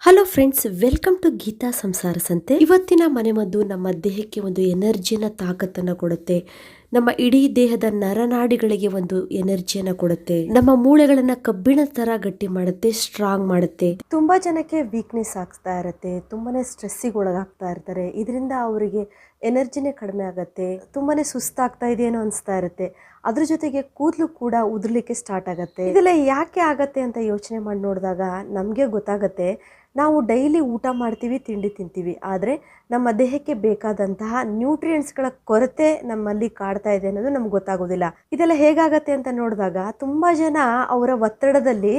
Hello friends, welcome to Geetha Samsara Sante. ಇವತ್ತಿನ ಮನೆಮದ್ದು ನಮ್ಮ ದೇಹಕ್ಕೆ ಒಂದು ಎನರ್ಜಿನ ತಾಕತ್ತನ್ನು ಕೊಡುತ್ತೆ. ನಮ್ಮ ಇಡೀ ದೇಹದ ನರನಾಡಿಗಳಿಗೆ ಒಂದು ಎನರ್ಜಿಯನ್ನ ಕೊಡುತ್ತೆ. ನಮ್ಮ ಮೂಳೆಗಳನ್ನ ಕಬ್ಬಿಣ ತರ ಗಟ್ಟಿ ಮಾಡುತ್ತೆ, ಸ್ಟ್ರಾಂಗ್ ಮಾಡುತ್ತೆ. ತುಂಬಾ ಜನಕ್ಕೆ ವೀಕ್ನೆಸ್ ಆಗ್ತಾ ಇರುತ್ತೆ, ತುಂಬಾನೇ ಸ್ಟ್ರೆಸ್ಸಿಗೆ ಒಳಗಾಗ್ತಾ ಇರ್ತಾರೆ. ಇದರಿಂದ ಅವರಿಗೆ ಎನರ್ಜಿನೇ ಕಡಿಮೆ ಆಗುತ್ತೆ, ತುಂಬಾನೇ ಸುಸ್ತಾಗ್ತಾ ಇದೆಯೇನೋ ಅನಿಸ್ತಾ ಇರುತ್ತೆ. ಅದ್ರ ಜೊತೆಗೆ ಕೂದಲು ಕೂಡ ಉದುರ್ಲಿಕ್ಕೆ ಸ್ಟಾರ್ಟ್ ಆಗುತ್ತೆ. ಇದೆಲ್ಲ ಯಾಕೆ ಆಗತ್ತೆ ಅಂತ ಯೋಚನೆ ಮಾಡಿ ನೋಡಿದಾಗ ನಮಗೆ ಗೊತ್ತಾಗತ್ತೆ, ನಾವು ಡೈಲಿ ಊಟ ಮಾಡ್ತೀವಿ, ತಿಂಡಿ ತಿಂತೀವಿ, ಆದರೆ ನಮ್ಮ ದೇಹಕ್ಕೆ ಬೇಕಾದಂತಹ ನ್ಯೂಟ್ರಿಯೆಂಟ್ಸ್ಗಳ ಕೊರತೆ ನಮ್ಮಲ್ಲಿ ಕಾಡ್ತಾ ಇದೆ ಅನ್ನೋದು ನಮ್ಗೆ ಗೊತ್ತಾಗೋದಿಲ್ಲ. ಇದೆಲ್ಲ ಹೇಗಾಗತ್ತೆ ಅಂತ ನೋಡಿದಾಗ ತುಂಬ ಜನ ಅವರ ಒತ್ತಡದಲ್ಲಿ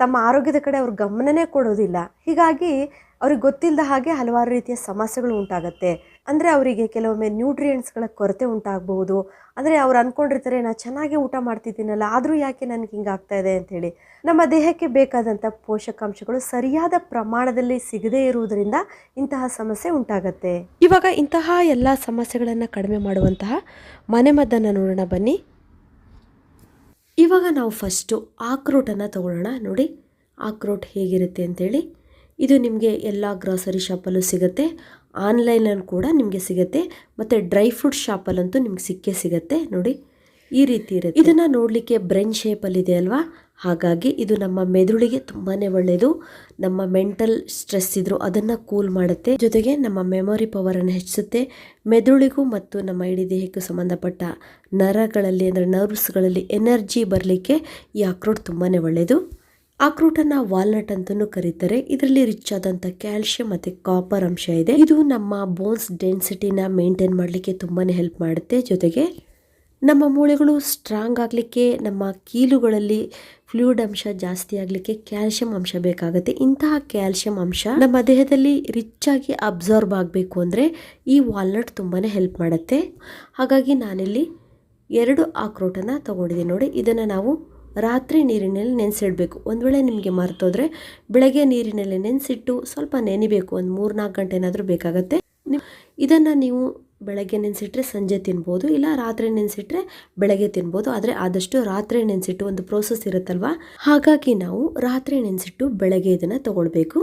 ತಮ್ಮ ಆರೋಗ್ಯದ ಕಡೆ ಅವ್ರ ಗಮನನೇ ಕೊಡೋದಿಲ್ಲ. ಹೀಗಾಗಿ ಅವ್ರಿಗೆ ಗೊತ್ತಿಲ್ಲದ ಹಾಗೆ ಹಲವಾರು ರೀತಿಯ ಸಮಸ್ಯೆಗಳು ಉಂಟಾಗತ್ತೆ. ಅಂದರೆ ಅವರಿಗೆ ಕೆಲವೊಮ್ಮೆ ನ್ಯೂಟ್ರಿಯೆಂಟ್ಸ್ಗಳ ಕೊರತೆ ಉಂಟಾಗಬಹುದು. ಅಂದರೆ ಅವ್ರು ಅಂದ್ಕೊಂಡಿರ್ತಾರೆ, ನಾನು ಚೆನ್ನಾಗಿ ಊಟ ಮಾಡ್ತಿದ್ದೀನಲ್ಲ, ಆದರೂ ಯಾಕೆ ನನಗೆ ಹಿಂಗಾಗ್ತಾ ಇದೆ ಅಂಥೇಳಿ. ನಮ್ಮ ದೇಹಕ್ಕೆ ಬೇಕಾದಂಥ ಪೋಷಕಾಂಶಗಳು ಸರಿಯಾದ ಪ್ರಮಾಣದಲ್ಲಿ ಸಿಗದೇ ಇರುವುದರಿಂದ ಇಂತಹ ಸಮಸ್ಯೆ ಉಂಟಾಗತ್ತೆ. ಇವಾಗ ಇಂತಹ ಎಲ್ಲ ಸಮಸ್ಯೆಗಳನ್ನು ಕಡಿಮೆ ಮಾಡುವಂತಹ ಮನೆಮದ್ದನ್ನು ನೋಡೋಣ ಬನ್ನಿ. ಇವಾಗ ನಾವು ಫಸ್ಟು ಆಕ್ರೋಟನ್ನು ತಗೊಳ್ಳೋಣ. ನೋಡಿ ಆಕ್ರೋಟ್ ಹೇಗಿರುತ್ತೆ ಅಂತೇಳಿ. ಇದು ನಿಮಗೆ ಎಲ್ಲ ಗ್ರಾಸರಿ ಶಾಪಲ್ಲೂ ಸಿಗುತ್ತೆ, ಆನ್ಲೈನಲ್ಲಿ ಕೂಡ ನಿಮಗೆ ಸಿಗುತ್ತೆ, ಮತ್ತು ಡ್ರೈ ಫ್ರೂಟ್ ಶಾಪಲ್ಲಂತೂ ನಿಮ್ಗೆ ಸಿಕ್ಕೇ ಸಿಗುತ್ತೆ. ನೋಡಿ ಈ ರೀತಿ ಇರುತ್ತೆ. ಇದನ್ನು ನೋಡಲಿಕ್ಕೆ ಬ್ರೆನ್ ಶೇಪಲ್ಲಿದೆ ಅಲ್ವಾ, ಹಾಗಾಗಿ ಇದು ನಮ್ಮ ಮೆದುಳಿಗೆ ತುಂಬಾ ಒಳ್ಳೆಯದು. ನಮ್ಮ ಮೆಂಟಲ್ ಸ್ಟ್ರೆಸ್ ಇದ್ರೂ ಅದನ್ನು ಕೂಲ್ ಮಾಡುತ್ತೆ, ಜೊತೆಗೆ ನಮ್ಮ ಮೆಮೊರಿ ಪವರನ್ನು ಹೆಚ್ಚಿಸುತ್ತೆ. ಮೆದುಳಿಗೂ ಮತ್ತು ನಮ್ಮ ಇಡೀ ದೇಹಕ್ಕೂ ಸಂಬಂಧಪಟ್ಟ ನರಗಳಲ್ಲಿ ಅಂದರೆ ನರ್ವ್ಸ್ಗಳಲ್ಲಿ ಎನರ್ಜಿ ಬರಲಿಕ್ಕೆ ಈ ಅಕ್ರೋಟ್ ತುಂಬಾ ಒಳ್ಳೆಯದು. ಅಕ್ರೋಟನ್ನು ವಾಲ್ನಟ್ ಅಂತಲೂ ಕರೀತಾರೆ. ಇದರಲ್ಲಿ ರಿಚ್ ಆದಂಥ ಕ್ಯಾಲ್ಶಿಯಂ ಮತ್ತು ಕಾಪರ್ ಅಂಶ ಇದೆ. ಇದು ನಮ್ಮ ಬೋನ್ಸ್ ಡೆನ್ಸಿಟಿನ ಮೇಂಟೈನ್ ಮಾಡಲಿಕ್ಕೆ ತುಂಬಾ ಹೆಲ್ಪ್ ಮಾಡುತ್ತೆ. ಜೊತೆಗೆ ನಮ್ಮ ಮೂಳೆಗಳು ಸ್ಟ್ರಾಂಗ್ ಆಗಲಿಕ್ಕೆ, ನಮ್ಮ ಕೀಲುಗಳಲ್ಲಿ ಫ್ಲೂಯಿಡ್ ಅಂಶ ಜಾಸ್ತಿ ಆಗಲಿಕ್ಕೆ ಕ್ಯಾಲ್ಶಿಯಂ ಅಂಶ ಬೇಕಾಗುತ್ತೆ. ಇಂತಹ ಕ್ಯಾಲ್ಶಿಯಂ ಅಂಶ ನಮ್ಮ ದೇಹದಲ್ಲಿ ರಿಚ್ ಆಗಿ ಅಬ್ಸಾರ್ಬ್ ಆಗಬೇಕು ಅಂದರೆ ಈ ವಾಲ್ನಟ್ ತುಂಬಾ ಹೆಲ್ಪ್ ಮಾಡುತ್ತೆ. ಹಾಗಾಗಿ ನಾನಿಲ್ಲಿ 2 ಆಕ್ರೋಟನ್ನು ತಗೊಂಡಿದ್ದೀನಿ. ನೋಡಿ, ಇದನ್ನು ನಾವು ರಾತ್ರಿ ನೀರಿನಲ್ಲಿ ನೆನೆಸಿಡಬೇಕು. ಒಂದು ವೇಳೆ ನಿಮಗೆ ಮರ್ತೋದ್ರೆ ಬೆಳಗ್ಗೆ ನೀರಿನಲ್ಲಿ ನೆನೆಸಿಟ್ಟು ಸ್ವಲ್ಪ ನೆನಿಬೇಕು, ಒಂದು 3-4 ಗಂಟೆ ಏನಾದರೂ ಬೇಕಾಗತ್ತೆ. ಇದನ್ನು ನೀವು ಬೆಳಗ್ಗೆ ನೆನೆಸಿಟ್ರೆ ಸಂಜೆ ತಿನ್ಬೋದು, ಇಲ್ಲ ರಾತ್ರಿ ನೆನೆಸಿಟ್ರೆ ಬೆಳಗ್ಗೆ ತಿನ್ಬೋದು. ಆದರೆ ಆದಷ್ಟು ರಾತ್ರಿ ನೆನೆಸಿಟ್ಟು ಒಂದು ಪ್ರೋಸೆಸ್ ಇರುತ್ತಲ್ವ, ಹಾಗಾಗಿ ನಾವು ರಾತ್ರಿ ನೆನೆಸಿಟ್ಟು ಬೆಳಗ್ಗೆ ಇದನ್ನು ತಗೊಳ್ಬೇಕು.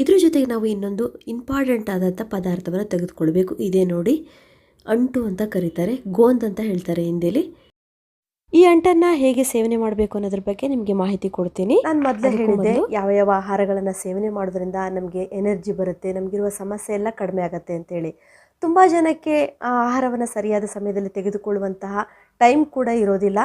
ಇದ್ರ ಜೊತೆಗೆ ನಾವು ಇನ್ನೊಂದು ಇಂಪಾರ್ಟೆಂಟ್ ಆದಂಥ ಪದಾರ್ಥವನ್ನು ತೆಗೆದುಕೊಳ್ಬೇಕು. ಇದೇ ನೋಡಿ, ಅಂಟು ಅಂತ ಕರೀತಾರೆ, ಗೋಂದ್ ಅಂತ ಹೇಳ್ತಾರೆ ಹಿಂದಿಲಿ. ಈ ಅಂಟನ್ನು ಹೇಗೆ ಸೇವನೆ ಮಾಡಬೇಕು ಅನ್ನೋದ್ರ ಬಗ್ಗೆ ನಿಮಗೆ ಮಾಹಿತಿ ಕೊಡ್ತೀನಿ. ನಾನು ಮೊದಲೇ ಹೇಳಿದ್ದೆ ಯಾವ ಯಾವ ಆಹಾರಗಳನ್ನು ಸೇವನೆ ಮಾಡೋದ್ರಿಂದ ನಮಗೆ ಎನರ್ಜಿ ಬರುತ್ತೆ, ನಮಗಿರುವ ಸಮಸ್ಯೆ ಎಲ್ಲ ಕಡಿಮೆ ಆಗುತ್ತೆ ಅಂತೇಳಿ. ತುಂಬ ಜನಕ್ಕೆ ಆ ಆಹಾರವನ್ನು ಸರಿಯಾದ ಸಮಯದಲ್ಲಿ ತೆಗೆದುಕೊಳ್ಳುವಂತಹ ಟೈಮ್ ಕೂಡ ಇರೋದಿಲ್ಲ.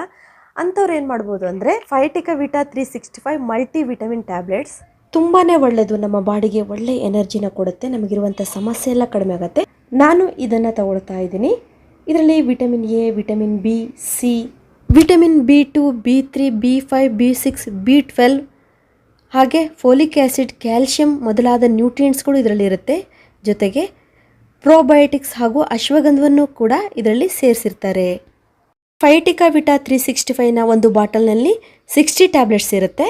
ಅಂಥವ್ರು ಏನು ಮಾಡ್ಬೋದು ಅಂದರೆ ಫೈಟಿಕಾ ವಿಟಾ 365 ಮಲ್ಟಿ ವಿಟಮಿನ್ ಟ್ಯಾಬ್ಲೆಟ್ಸ್ ತುಂಬಾ ಒಳ್ಳೆಯದು. ನಮ್ಮ ಬಾಡಿಗೆ ಒಳ್ಳೆ ಎನರ್ಜಿನ ಕೊಡುತ್ತೆ, ನಮಗಿರುವಂಥ ಸಮಸ್ಯೆ ಎಲ್ಲ ಕಡಿಮೆ ಆಗುತ್ತೆ. ನಾನು ಇದನ್ನು ತಗೊಳ್ತಾ ಇದ್ದೀನಿ. ಇದರಲ್ಲಿ vitamin A, vitamin B, C, vitamin B2, B3, B5, B6, B12 ಹಾಗೆ ಫೋಲಿಕ್ ಆ್ಯಸಿಡ್, ಕ್ಯಾಲ್ಶಿಯಂ ಮೊದಲಾದ ನ್ಯೂಟ್ರಿಯೆಂಟ್ಸ್ಗಳು ಇದರಲ್ಲಿ ಇರುತ್ತೆ. ಜೊತೆಗೆ ಪ್ರೋಬಯೋಟಿಕ್ಸ್ ಹಾಗೂ ಅಶ್ವಗಂಧವನ್ನು ಕೂಡ ಇದರಲ್ಲಿ ಸೇರಿಸಿರ್ತಾರೆ. ಫೈಟಿಕಾ ವಿಟಾ 365ನ ಒಂದು ಬಾಟಲ್ನಲ್ಲಿ 60 ಟ್ಯಾಬ್ಲೆಟ್ಸ್ ಇರುತ್ತೆ.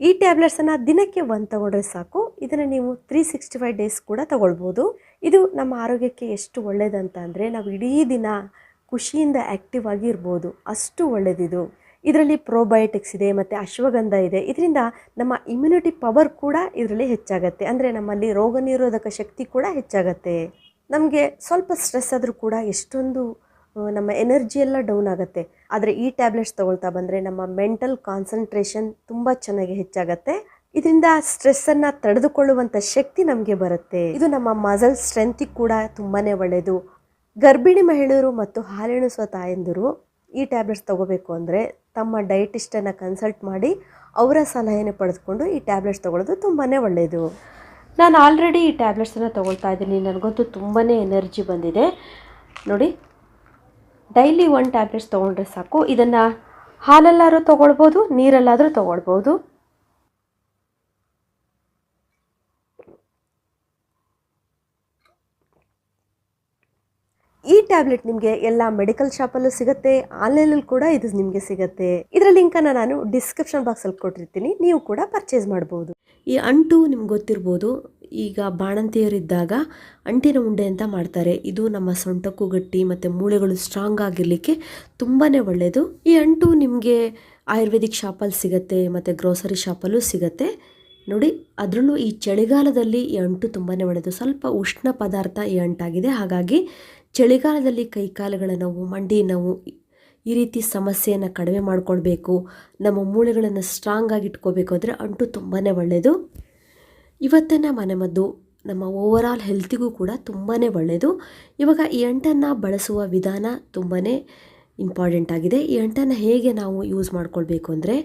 ಈ ಟ್ಯಾಬ್ಲೆಟ್ಸನ್ನು ದಿನಕ್ಕೆ 1 ತಗೊಂಡ್ರೆ ಸಾಕು. ಇದನ್ನು ನೀವು 365 ಡೇಸ್ ಕೂಡ ತಗೊಳ್ಬೋದು. ಇದು ನಮ್ಮ ಆರೋಗ್ಯಕ್ಕೆ ಎಷ್ಟು ಒಳ್ಳೆಯದಂತ ಅಂದರೆ ನಾವು ಇಡೀ ದಿನ ಖುಷಿಯಿಂದ ಆ್ಯಕ್ಟಿವ್ ಆಗಿ ಇರ್ಬೋದು, ಅಷ್ಟು ಒಳ್ಳೆಯದಿದು. ಇದರಲ್ಲಿ ಪ್ರೋಬಯೋಟಿಕ್ಸ್ ಇದೆ ಮತ್ತು ಅಶ್ವಗಂಧ ಇದೆ. ಇದರಿಂದ ನಮ್ಮ ಇಮ್ಯುನಿಟಿ ಪವರ್ ಕೂಡ ಇದರಲ್ಲಿ ಹೆಚ್ಚಾಗತ್ತೆ, ಅಂದರೆ ನಮ್ಮಲ್ಲಿ ರೋಗ ನಿರೋಧಕ ಶಕ್ತಿ ಕೂಡ ಹೆಚ್ಚಾಗತ್ತೆ. ನಮಗೆ ಸ್ವಲ್ಪ ಸ್ಟ್ರೆಸ್ ಆದರೂ ಕೂಡ ಎಷ್ಟೊಂದು ನಮ್ಮ ಎನರ್ಜಿ ಎಲ್ಲ ಡೌನ್ ಆಗುತ್ತೆ. ಆದರೆ ಈ ಟ್ಯಾಬ್ಲೆಟ್ಸ್ ತಗೊಳ್ತಾ ಬಂದರೆ ನಮ್ಮ ಮೆಂಟಲ್ ಕಾನ್ಸಂಟ್ರೇಷನ್ ತುಂಬ ಚೆನ್ನಾಗಿ ಹೆಚ್ಚಾಗತ್ತೆ. ಇದರಿಂದ ಸ್ಟ್ರೆಸ್ಸನ್ನು ತಡೆದುಕೊಳ್ಳುವಂಥ ಶಕ್ತಿ ನಮಗೆ ಬರುತ್ತೆ. ಇದು ನಮ್ಮ ಮಸಲ್ ಸ್ಟ್ರೆಂತಿಗೆ ಕೂಡ ತುಂಬಾ ಒಳ್ಳೆಯದು. ಗರ್ಭಿಣಿ ಮಹಿಳೆಯರು ಮತ್ತು ಹಾಲುಣಿಸುವ ತಾಯಂದಿರು ಈ ಟ್ಯಾಬ್ಲೆಟ್ಸ್ ತಗೋಬೇಕು ಅಂದರೆ ತಮ್ಮ ಡಯಟಿಸ್ಟನ್ನು ಕನ್ಸಲ್ಟ್ ಮಾಡಿ ಅವರ ಸಲಹೆಯನ್ನು ಪಡೆದುಕೊಂಡು ಈ ಟ್ಯಾಬ್ಲೆಟ್ಸ್ ತಗೊಳ್ಳೋದು ತುಂಬಾ ಒಳ್ಳೆಯದು. ನಾನು ಆಲ್ರೆಡಿ ಈ ಟ್ಯಾಬ್ಲೆಟ್ಸನ್ನು ತೊಗೊಳ್ತಾ ಇದ್ದೀನಿ, ನನಗಂತೂ ತುಂಬಾ ಎನರ್ಜಿ ಬಂದಿದೆ. ನೋಡಿ, ಡೈಲಿ 1 ಟ್ಯಾಬ್ಲೆಟ್ಸ್ ತೊಗೊಂಡ್ರೆ ಸಾಕು. ಇದನ್ನು ಹಾಲಲ್ಲಾದರೂ ತೊಗೊಳ್ಬೋದು, ನೀರಲ್ಲಾದರೂ ತೊಗೊಳ್ಬೋದು. ಈ ಟ್ಯಾಬ್ಲೆಟ್ ನಿಮಗೆ ಎಲ್ಲ ಮೆಡಿಕಲ್ ಶಾಪಲ್ಲೂ ಸಿಗುತ್ತೆ, ಆನ್ಲೈನಲ್ಲಿ ಕೂಡ ಇದು ನಿಮಗೆ ಸಿಗುತ್ತೆ. ಇದರ ಲಿಂಕನ್ನು ನಾನು ಡಿಸ್ಕ್ರಿಪ್ಷನ್ ಬಾಕ್ಸಲ್ಲಿ ಕೊಟ್ಟಿರ್ತೀನಿ, ನೀವು ಕೂಡ ಪರ್ಚೇಸ್ ಮಾಡ್ಬೋದು. ಈ ಅಂಟು ನಿಮ್ಗೆ ಗೊತ್ತಿರ್ಬೋದು, ಈಗ ಬಾಣಂತಿಯರಿದ್ದಾಗ ಅಂಟಿನ ಉಂಡೆ ಅಂತ ಮಾಡ್ತಾರೆ. ಇದು ನಮ್ಮ ಸೊಂಟಕ್ಕೂ ಗಟ್ಟಿ ಮತ್ತು ಮೂಳೆಗಳು ಸ್ಟ್ರಾಂಗ್ ಆಗಿರಲಿಕ್ಕೆ ತುಂಬಾ ಒಳ್ಳೆಯದು. ಈ ಅಂಟು ನಿಮಗೆ ಆಯುರ್ವೇದಿಕ್ ಶಾಪಲ್ಲಿ ಸಿಗುತ್ತೆ ಮತ್ತು ಗ್ರೋಸರಿ ಶಾಪಲ್ಲೂ ಸಿಗುತ್ತೆ. ನೋಡಿ, ಅದರಲ್ಲೂ ಈ ಚಳಿಗಾಲದಲ್ಲಿ ಈ ಅಂಟು ತುಂಬಾ ಒಳ್ಳೆಯದು. ಸ್ವಲ್ಪ ಉಷ್ಣ ಪದಾರ್ಥ ಈ ಅಂಟಾಗಿದೆ. ಹಾಗಾಗಿ ಚಳಿಗಾಲದಲ್ಲಿ ಕೈಕಾಲುಗಳ ನೋವು, ಮಂಡಿ ನೋವು, ಈ ರೀತಿ ಸಮಸ್ಯೆಯನ್ನು ಕಡಿಮೆ ಮಾಡಿಕೊಳ್ಬೇಕು, ನಮ್ಮ ಮೂಳೆಗಳನ್ನು ಸ್ಟ್ರಾಂಗ್ ಆಗಿ ಇಟ್ಕೋಬೇಕು ಅಂದರೆ ಅಂಟು ತುಂಬಾ ಒಳ್ಳೆಯದು. ಇವತ್ತಿನ ಮನೆಮದ್ದು ನಮ್ಮ ಓವರಾಲ್ ಹೆಲ್ತಿಗೂ ಕೂಡ ತುಂಬಾ ಒಳ್ಳೆಯದು. ಇವಾಗ ಈ ಅಂಟನ್ನು ಬಳಸುವ ವಿಧಾನ ತುಂಬಾ ಇಂಪಾರ್ಟೆಂಟ್ ಆಗಿದೆ. ಈ ಅಂಟನ್ನು ಹೇಗೆ ನಾವು ಯೂಸ್ ಮಾಡ್ಕೊಳ್ಬೇಕು ಅಂದರೆ,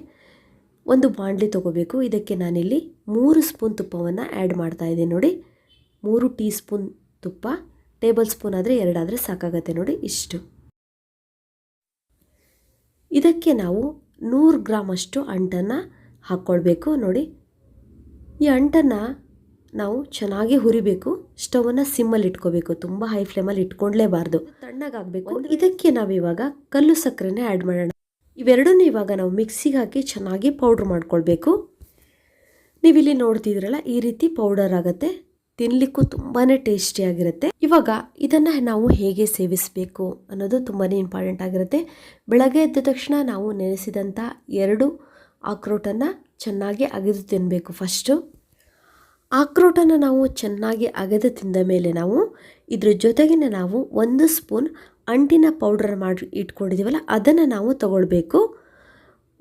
ಒಂದು ಬಾಣಲಿ ತೊಗೋಬೇಕು. ಇದಕ್ಕೆ ನಾನಿಲ್ಲಿ 3 ಸ್ಪೂನ್ ತುಪ್ಪವನ್ನು ಆ್ಯಡ್ ಮಾಡ್ತಾ ಇದ್ದೀನಿ. ನೋಡಿ, 3 ಟೀ ಸ್ಪೂನ್ ತುಪ್ಪ, ಟೇಬಲ್ ಸ್ಪೂನ್ ಆದರೆ 2 ಆದರೆ ಸಾಕಾಗತ್ತೆ. ನೋಡಿ, ಇಷ್ಟು. ಇದಕ್ಕೆ ನಾವು 100 ಗ್ರಾಮಷ್ಟು ಅಂಟನ್ನು ಹಾಕ್ಕೊಳ್ಬೇಕು. ನೋಡಿ, ಈ ಅಂಟನ್ನು ನಾವು ಚೆನ್ನಾಗಿ ಹುರಿಬೇಕು. ಸ್ಟವನ್ನು ಸಿಮ್ಮಲ್ಲಿ ಇಟ್ಕೋಬೇಕು, ತುಂಬ ಹೈ ಫ್ಲೇಮಲ್ಲಿ ಇಟ್ಕೊಂಡ್ಲೇಬಾರ್ದು, ತಣ್ಣಗಾಗಬೇಕು. ಇದಕ್ಕೆ ನಾವಿವಾಗ ಕಲ್ಲು ಸಕ್ಕರೆನೇ ಆ್ಯಡ್ ಮಾಡೋಣ. ಇವೆರಡನ್ನೂ ಇವಾಗ ನಾವು ಮಿಕ್ಸಿಗೆ ಹಾಕಿ ಚೆನ್ನಾಗಿ ಪೌಡ್ರ್ ಮಾಡ್ಕೊಳ್ಬೇಕು. ನೀವಿಲ್ಲಿ ನೋಡ್ತಿದ್ದೀರಲ್ಲ, ಈ ರೀತಿ ಪೌಡರ್ ಆಗುತ್ತೆ. ತಿನ್ನಲಿಕ್ಕೂ ತುಂಬಾ ಟೇಸ್ಟಿಯಾಗಿರುತ್ತೆ. ಇವಾಗ ಇದನ್ನು ನಾವು ಹೇಗೆ ಸೇವಿಸಬೇಕು ಅನ್ನೋದು ತುಂಬಾ ಇಂಪಾರ್ಟೆಂಟ್ ಆಗಿರುತ್ತೆ. ಬೆಳಗ್ಗೆ ಎದ್ದ ತಕ್ಷಣ ನಾವು ನೆನೆಸಿದಂಥ 2 ಆಕ್ರೋಟನ್ನು ಚೆನ್ನಾಗಿ ಅಗೆದು ತಿನ್ನಬೇಕು. ಫಸ್ಟು ಆಕ್ರೋಟನ್ನು ನಾವು ಚೆನ್ನಾಗಿ ಅಗೆದು ತಿಂದ ಮೇಲೆ ನಾವು ಇದ್ರ ಜೊತೆಗಿನ ನಾವು 1 ಸ್ಪೂನ್ ಅಂಟಿನ ಪೌಡರ್ ಮಾಡಿ ಇಟ್ಕೊಂಡಿದ್ದೀವಲ್ಲ, ಅದನ್ನು ನಾವು ತಗೊಳ್ಬೇಕು.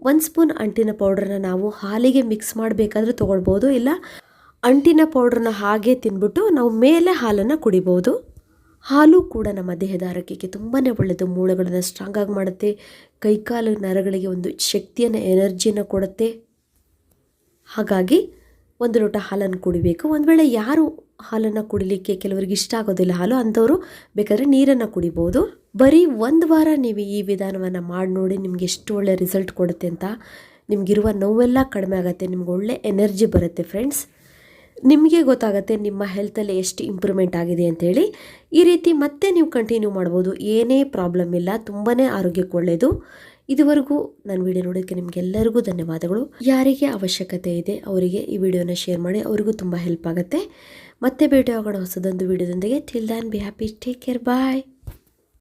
1 ಸ್ಪೂನ್ ಅಂಟಿನ ಪೌಡ್ರನ್ನ ನಾವು ಹಾಲಿಗೆ ಮಿಕ್ಸ್ ಮಾಡಬೇಕಾದ್ರೆ ತೊಗೊಳ್ಬೋದು, ಇಲ್ಲ ಅಂಟಿನ ಪೌಡ್ರನ್ನ ಹಾಗೆ ತಿಂದ್ಬಿಟ್ಟು ನಾವು ಮೇಲೆ ಹಾಲನ್ನು ಕುಡಿಬೋದು. ಹಾಲು ಕೂಡ ನಮ್ಮ ದೇಹದ ಆರೋಗ್ಯಕ್ಕೆ ತುಂಬಾ ಒಳ್ಳೆಯದು. ಮೂಳೆಗಳನ್ನು ಸ್ಟ್ರಾಂಗ್ ಆಗಿ ಮಾಡುತ್ತೆ, ಕೈಕಾಲು ನರಗಳಿಗೆ ಒಂದು ಶಕ್ತಿಯನ್ನು, ಎನರ್ಜಿಯನ್ನು ಕೊಡುತ್ತೆ. ಹಾಗಾಗಿ 1 ಲೋಟ ಹಾಲನ್ನು ಕುಡಿಬೇಕು. ಒಂದು ವೇಳೆ ಯಾರು ಹಾಲನ್ನು ಕುಡಿಲಿಕ್ಕೆ ಕೆಲವರಿಗೆ ಇಷ್ಟ ಆಗೋದಿಲ್ಲ ಹಾಲು, ಅಂಥವರು ಬೇಕಾದರೆ ನೀರನ್ನು ಕುಡಿಬೋದು. ಬರೀ 1 ವಾರ ನೀವು ಈ ವಿಧಾನವನ್ನು ಮಾಡಿ ನೋಡಿ, ನಿಮಗೆ ಎಷ್ಟು ಒಳ್ಳೆ ರಿಸಲ್ಟ್ ಕೊಡುತ್ತೆ ಅಂತ. ನಿಮಗಿರುವ ನೋವೆಲ್ಲ ಕಡಿಮೆ ಆಗುತ್ತೆ, ನಿಮ್ಗೆ ಒಳ್ಳೆ ಎನರ್ಜಿ ಬರುತ್ತೆ ಫ್ರೆಂಡ್ಸ್. ನಿಮಗೆ ಗೊತ್ತಾಗುತ್ತೆ ನಿಮ್ಮ ಹೆಲ್ತಲ್ಲಿ ಎಷ್ಟು ಇಂಪ್ರೂವ್ಮೆಂಟ್ ಆಗಿದೆ ಅಂಥೇಳಿ. ಈ ರೀತಿ ಮತ್ತೆ ನೀವು ಕಂಟಿನ್ಯೂ ಮಾಡ್ಬೋದು, ಏನೇ ಪ್ರಾಬ್ಲಮ್ ಇಲ್ಲ, ತುಂಬಾ ಆರೋಗ್ಯಕ್ಕೆ ಒಳ್ಳೆಯದು. ಇದುವರೆಗೂ ನನ್ನ ವಿಡಿಯೋ ನೋಡೋದಕ್ಕೆ ನಿಮಗೆಲ್ಲರಿಗೂ ಧನ್ಯವಾದಗಳು. ಯಾರಿಗೆ ಅವಶ್ಯಕತೆ ಇದೆ ಅವರಿಗೆ ಈ ವಿಡಿಯೋನ ಶೇರ್ ಮಾಡಿ, ಅವರಿಗೂ ತುಂಬ ಹೆಲ್ಪ್ ಆಗುತ್ತೆ. ಮತ್ತೆ ಭೇಟಿ ಆಗೋಣ ಹೊಸದೊಂದು ವಿಡಿಯೋದೊಂದಿಗೆ. Till then be happy, take care, bye.